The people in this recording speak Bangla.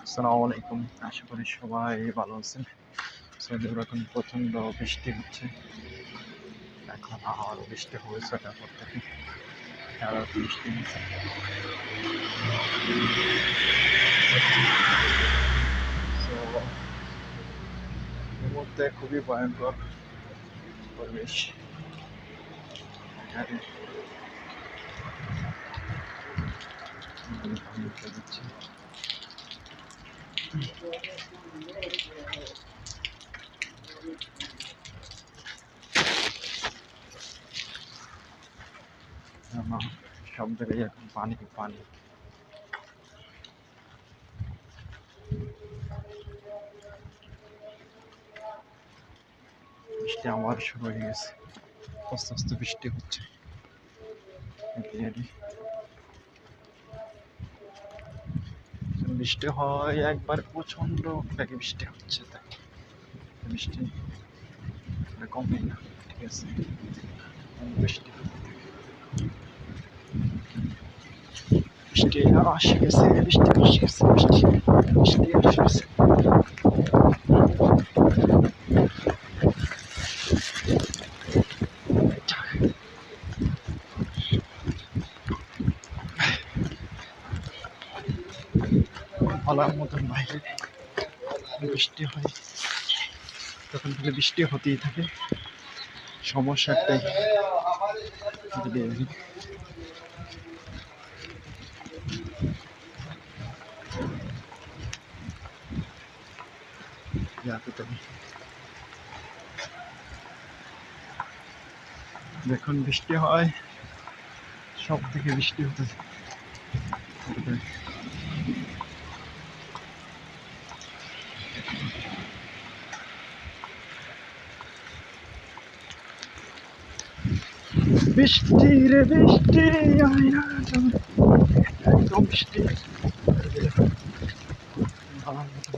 আসসালামু আলাইকুম। আশা করি সবাই ভালো আছেন। সৌদি আরবে এখন প্রচণ্ড বৃষ্টি হচ্ছে। এখন আরও বৃষ্টি হয়েছে তারপর থেকে আরও বৃষ্টি হচ্ছে। তো এই মুহূর্তে খুবই ভয়ঙ্কর পরিবেশ। এখানে দিচ্ছি সব জায়গায় এখন পানি পানি। বৃষ্টি আবার শুরু হয়ে গেছে। আস্তে আস্তে বৃষ্টি হচ্ছে। বৃষ্টি হয় একবার প্রচন্ড বেগে বৃষ্টি হচ্ছে, তাই বৃষ্টি কমে না। ঠিক আছে, বৃষ্টি বৃষ্টি আসে গেছে, বৃষ্টি আসে গেছে, বৃষ্টি বৃষ্টি আসে গেছে। বলার মতন বাইরে বৃষ্টি হয়, তখন থেকে বৃষ্টি হতেই থাকে। সমস্যা একটাই, যদি যখন বৃষ্টি হয় সব থেকে বৃষ্টি হতে বৃষ্টি রে বৃষ্টি একদম বৃষ্টি ভালো মতো